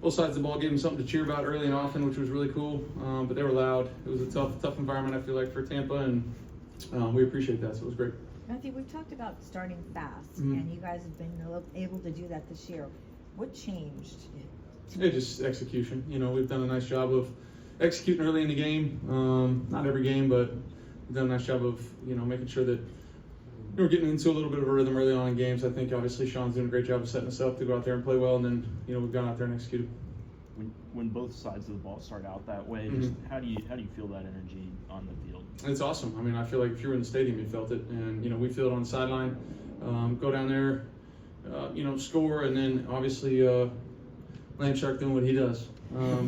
both sides of the ball gave them something to cheer about early and often, which was really cool. But they were loud. It was a tough environment, I feel like, for Tampa, and we appreciate that, so it was great. Matthew, we've talked about starting fast, and you guys have been able to do that this year. What changed? Just execution. We've done a nice job of executing early in the game. Not every game, but we've done a nice job of, making sure that we're getting into a little bit of a rhythm early on in games. I think obviously Sean's doing a great job of setting us up to go out there and play well, and then we've gone out there and executed. When both sides of the ball start out that way, just how do you feel that energy on the field? It's awesome. I mean, I feel like if you were in the stadium, you felt it, and we feel it on the sideline. Go down there, score, and then obviously Landshark doing what he does,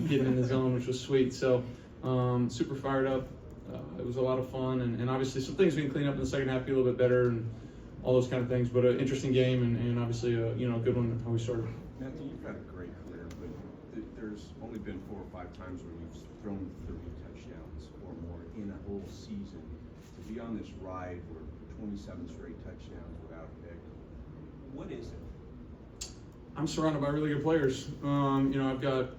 getting in the zone, which was sweet. So super fired up. It was a lot of fun, and obviously some things we can clean up in the second half, be a little bit better, and all those kind of things. But an interesting game, and obviously a good one how we started. Matthew, you've had a great career, but there's only been 4 or 5 times where you've thrown 30 touchdowns or more in a whole season. To be on this ride where 27 straight touchdowns without a pick, what is it? I'm surrounded by really good players. I've got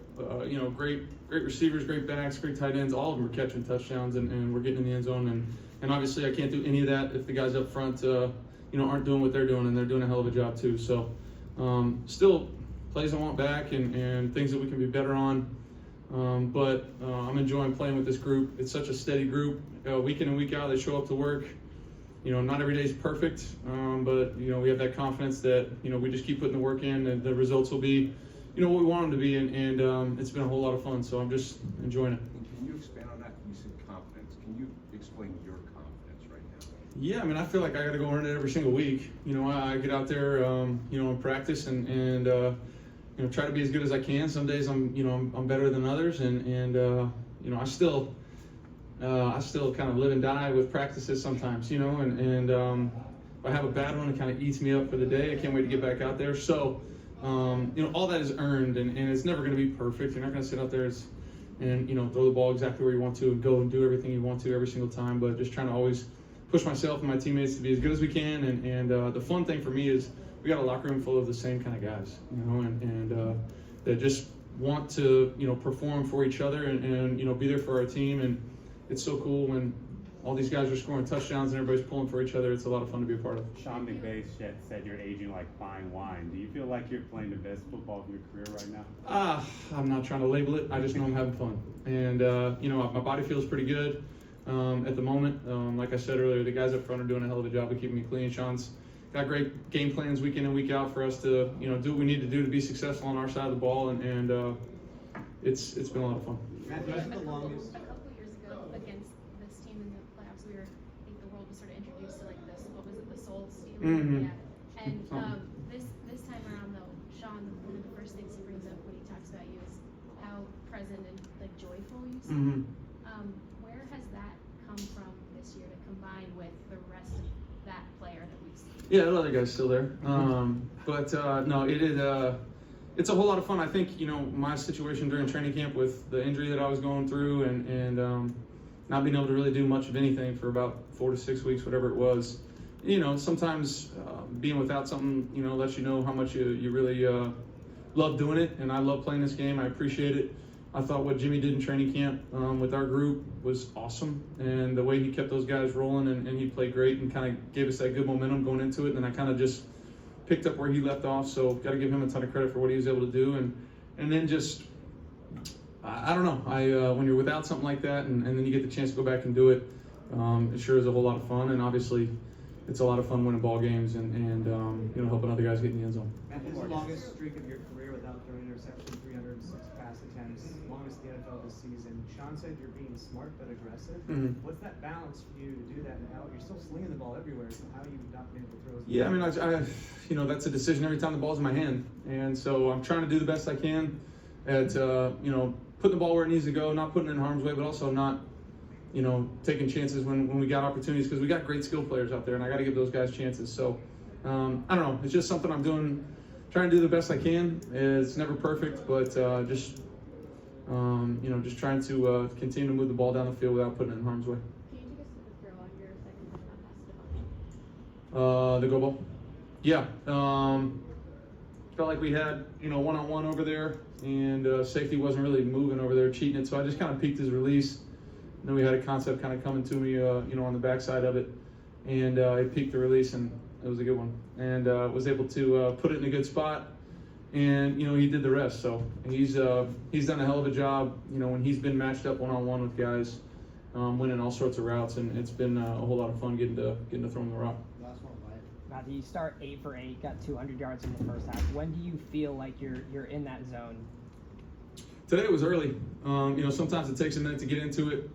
great receivers, great backs, great tight ends. All of them are catching touchdowns, and we're getting in the end zone. And obviously, I can't do any of that if the guys up front, aren't doing what they're doing, and they're doing a hell of a job too. So, still plays I want back, and things that we can be better on. But I'm enjoying playing with this group. It's such a steady group. Week in and week out, they show up to work. Not every day is perfect, but we have that confidence that we just keep putting the work in, and the results will be what we want them to be, and it's been a whole lot of fun, so I'm just enjoying it. And can you expand on that? You said confidence. Can you explain your confidence right now? Yeah, I mean, I feel like I got to go earn it every single week. I get out there, in practice and try to be as good as I can. Some days I'm better than others, and I still kind of live and die with practices sometimes, and if I have a bad one, it kind of eats me up for the day. I can't wait to get back out there. So, all that is earned, and it's never going to be perfect. You're not going to sit out there and throw the ball exactly where you want to and go and do everything you want to every single time, but just trying to always push myself and my teammates to be as good as we can. And the fun thing for me is we got a locker room full of the same kind of guys, and that just want to, perform for each other and be there for our team. And it's so cool when all these guys are scoring touchdowns and everybody's pulling for each other. It's a lot of fun to be a part of. Sean McVay said you're aging like fine wine. Do you feel like you're playing the best football of your career right now? I'm not trying to label it. I just know I'm having fun. And, my body feels pretty good at the moment. Like I said earlier, the guys up front are doing a hell of a job of keeping me clean. Sean's got great game plans week in and week out for us to, do what we need to do to be successful on our side of the ball. And it's been a lot of fun. Matthew, the longest. A couple of years ago, against this team in the playoffs, I think the world was sort of introduced to like this. What was it? The soul stealing. Yeah. And this time around, though, Sean, one of the first things he brings up when he talks about you is how present and like joyful you seem. Where has that come from this year to combine with the rest of that player that we've seen? Yeah, the other guy's still there. But no, it's a whole lot of fun. I think, my situation during training camp with the injury that I was going through and not being able to really do much of anything for about 4 to 6 weeks, whatever it was. Sometimes being without something, lets you know how much you really love doing it. And I love playing this game. I appreciate it. I thought what Jimmy did in training camp with our group was awesome. And the way he kept those guys rolling and he played great and kind of gave us that good momentum going into it. And I kind of just picked up where he left off. So got to give him a ton of credit for what he was able to do. And then just, I don't know, when you're without something like that and then you get the chance to go back and do it, it sure is a whole lot of fun. And obviously, it's a lot of fun winning ball games and helping other guys get in the end zone. Matt, this is the longest streak of your career without throwing interception, 306 pass attempts, longest in the NFL this season. Sean said you're being smart but aggressive. What's that balance for you to do that now? You're still slinging the ball everywhere, so how are you not being able to throw it? Yeah, I mean, that's a decision every time the ball's in my hand. And so I'm trying to do the best I can at, putting the ball where it needs to go, not putting it in harm's way, but also not, taking chances when we got opportunities, because we got great skill players out there, and I got to give those guys chances. So, I don't know. It's just something I'm doing, trying to do the best I can. It's never perfect, but just trying to continue to move the ball down the field without putting it in harm's way. Can you take us to the throw on your second touchdown pass to Devon? The go ball? Yeah. Felt like we had, one-on-one over there. and safety wasn't really moving over there, cheating it. So I just kind of peeked his release. And then we had a concept kind of coming to me, on the backside of it, and I peeked the release, and it was a good one, and was able to put it in a good spot. And he did the rest. So he's done a hell of a job. When he's been matched up one-on-one with guys, winning all sorts of routes, and it's been a whole lot of fun getting to throw him the rock. Matthew, you start 8 for 8, got 200 yards in the first half. When do you feel like you're in that zone? Today was early. Sometimes it takes a minute to get into it,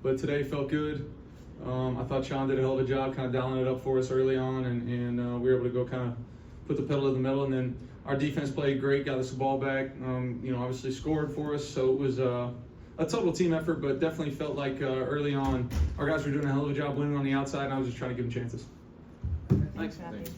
but today felt good. I thought Sean did a hell of a job kind of dialing it up for us early on, and we were able to go kind of put the pedal to the metal, and then our defense played great, got us the ball back, obviously scored for us, so it was a total team effort, but definitely felt like early on our guys were doing a hell of a job winning on the outside, and I was just trying to give them chances. Thanks, Matthew.